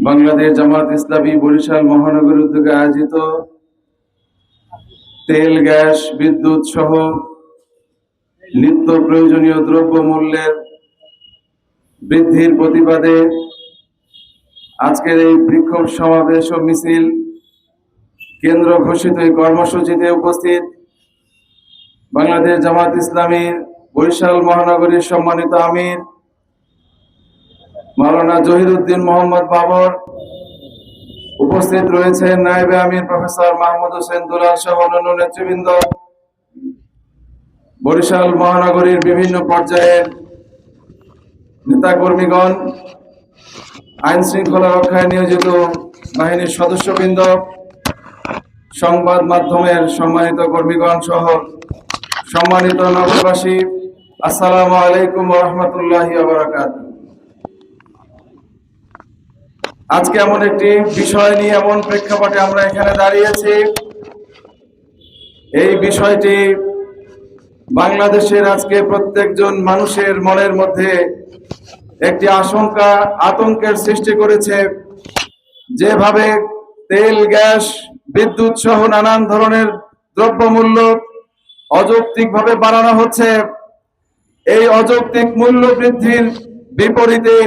বাংলাদেশ জামাত ইসলামী বরিশাল মহানগর উদ্যোগে আয়োজিত তেল, গ্যাস, বিদ্যুৎ সহ নিত্য প্রয়োজনীয় দ্রব্য মূল্যের বৃদ্ধির প্রতিবাদে আজকের এই বিক্ষোভ সমাবেশ ও মিছিল কেন্দ্র ঘোষিত এই কর্মসূচিতে উপস্থিত বাংলাদেশ জামাত ইসলামীর বরিশাল মহানগরীর সম্মানিত আমির মাওলানা জহিরুদ্দিন মোহাম্মদ বাবর, উপস্থিত রয়েছেন নায়েবে আমির প্রফেসর মাহমুদ হোসেন দুলাল সহ অন্যান্য নেতৃবৃন্দ, বরিশাল মহানগরীর বিভিন্ন পর্যায়ের নেতাকর্মীগণ, আইন শৃঙ্খলা রক্ষায় নিয়োজিত বাহিনীর সদস্যবৃন্দ, সংবাদ মাধ্যমের সম্মানিত কর্মীগণ সহ সম্মানিত নগরবাসী, আসসালামু আলাইকুম ওয়া রাহমাতুল্লাহি ওয়া বারাকাতুহু। আজকে এমন একটি বিষয় নিয়ে এমন প্রেক্ষাপটে আমরা এখানে দাঁড়িয়েছি, এই বিষয়টি বাংলাদেশের আজকে প্রত্যেকজন মানুষের মনের মধ্যে একটি আশঙ্কা, আতঙ্কের সৃষ্টি করেছে। যেভাবে তেল, গ্যাস, বিদ্যুৎ সহ নানান ধরনের দ্রব্যমূল্য অযৌক্তিকভাবে বাড়ানো হচ্ছে, এই অযৌক্তিক মূল্য বৃদ্ধির বিপরীতে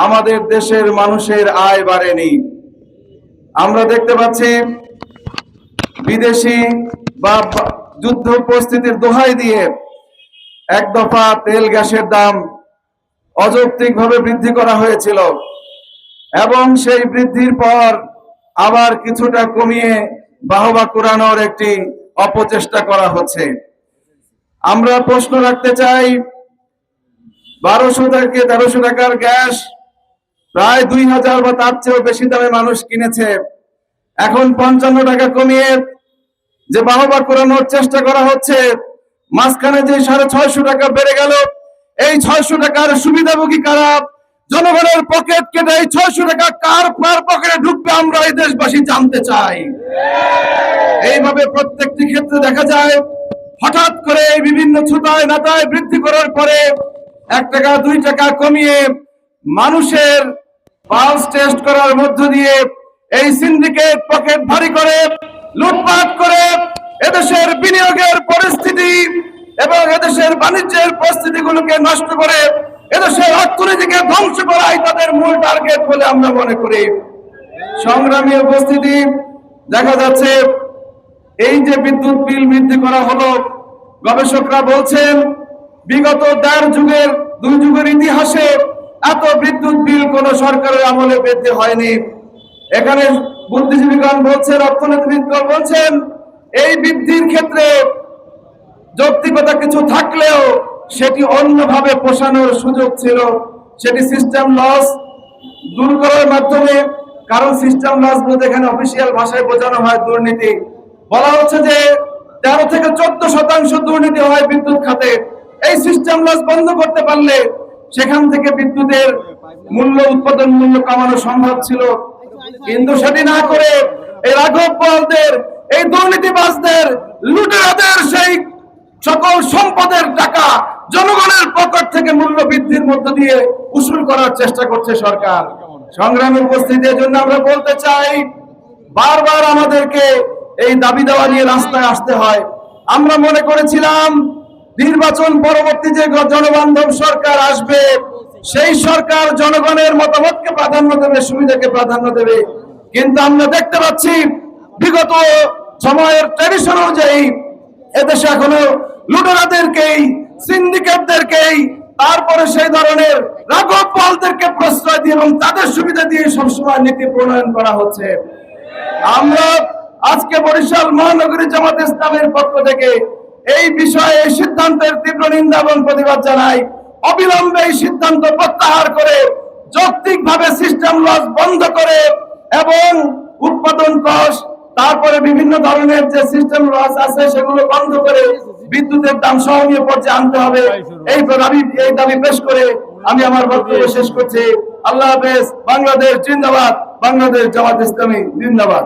আমাদের দেশের মানুষের আয় বাড়েনি। আমরা দেখতে পাচ্ছি বিদেশি বা যুদ্ধ পরিস্থিতির দোহাই দিয়ে এক দফা তেল, গ্যাসের দাম অযৌক্তিকভাবে বৃদ্ধি করা হয়েছিল এবং সেই বৃদ্ধির পর আবার কিছুটা কমিয়ে বাহবা কুড়ানোর একটি অপচেষ্টা করা হচ্ছে। আমরা প্রশ্ন রাখতে চাই, 1200 থেকে 1300 টাকার গ্যাস প্রায় 2000 বা তার চেয়েও বেশি দামে মানুষ কিনেছে, এখন 55 টাকা কমিয়ে যে বাহবা কুড়ানোর চেষ্টা করা হচ্ছে, মাঝখানে যে 650 টাকা বেড়ে গেল, এই 600 টাকার সুবিধাভোগী কারা? জনগণের পকেট কেটে এই 600 টাকা কার পকেটে ঢুকবে আমরা এই দেশবাসী জানতে চাই। এইভাবে প্রত্যেকটি ক্ষেত্রে দেখা যায় হঠাৎ করে এই বিভিন্ন ছুতায় নাতায় বৃদ্ধি করার পরে 1 টাকা 2 টাকা কমিয়ে মানুষের পালস টেস্ট করার মধ্য দিয়ে এই সিন্ডিকেট পকেট ভারী করে লুটপাট করে এদেশের বিনিয়োগের পরিস্থিতি এবং এদেশের বাণিজ্যের পরিস্থিতিগুলোকে নষ্ট করে এদেশের অর্থনীতিকে ধ্বংস করাই তাদের মূল টার্গেট বলে আমরা মনে করি। সংগ্রামী উপস্থিতি, দেখা যাচ্ছে এই যে বিদ্যুৎ বিল বৃদ্ধি করা হলো, গবেষকরা বলছেন বিগত 2 যুগের ইতিহাসে এত বিদ্যুৎ বিল কোন সরকারের আমলে বৃদ্ধি হয়নি। এখানে বুদ্ধিজীবীগণ বলছেন, অর্থনীতিবিদগণ বলছেন, এই বৃদ্ধির ক্ষেত্রে যৌক্তিকতা কিছু থাকলেও সেটি অন্যভাবে পোষানোর সুযোগ ছিল, সেটি সিস্টেম লস দূর করার মাধ্যমে। কারণ সিস্টেম লস বলতে এখানে অফিসিয়াল ভাষায় বোঝানো হয় দুর্নীতি। বলা হচ্ছে যে 13 থেকে 14% দুর্নীতি হয় বিদ্যুৎ খাতে। এই সিস্টেম লস বন্ধ করতে পারলে সেখান থেকে বিদ্যুতের উৎপাদন মূল্য কমানো সম্ভব ছিল, কিন্তু সেটি না করে এই রাঘব বোয়ালদের, এই দুর্নীতিবাজদের, লুটেরাদের সেই সকল সম্পদের টাকা জনগণের পকেট থেকে মূল্য বৃদ্ধির মধ্য দিয়ে উসুল করার চেষ্টা করছে সরকার। সংগ্রামী উপস্থিতির জন্য আমরা বলতে চাই, বারবার আমাদেরকে এই দাবি দেওয়া নিয়ে রাস্তায় আসতে হয়। আমরা মনে করেছিলাম নির্বাচন পরবর্তী যে জনবান্ধব সরকার আসবে, সেই সরকার জনগণের মতামতকে প্রাধান্য দেবে, সুবিধাকে প্রাধান্য দেবে, কিন্তু আমরা দেখতে পাচ্ছি বিগত সময়ের ট্র্যাডিশন অনুযায়ী এদেশে এখনো লুটেরাদেরকেই, সিন্ডিকেটদেরকেই, তারপরে সেই ধরনের রাঘব বোয়ালদেরকে প্রশ্রয় দিয়ে এবং তাদের সুবিধা দিয়ে সবসময় নীতি প্রণয়ন করা হচ্ছে। আমরা আজকে বরিশাল মহানগরী জামাত ইসলামের পক্ষ থেকে এই বিষয়ে এই সিদ্ধান্তের তীব্র নিন্দা এবং প্রতিবাদ জানাই। অবিলম্বে এই সিদ্ধান্ত প্রত্যাহার করে যৌক্তিকভাবে সিস্টেম লস বন্ধ করে এবং উৎপাদন কস্ট, তারপরে বিভিন্ন ধরনের যে সিস্টেম লস আছে সেগুলো বন্ধ করে বিদ্যুতের দাম সহনীয় পর্যায়ে আনতে হবে। এই দাবি পেশ করে আমি আমার বক্তব্য শেষ করছি। আল্লাহ হাফেজ। বাংলাদেশ জিন্দাবাদ। বাংলাদেশ জামাত ইসলামী জিন্দাবাদ।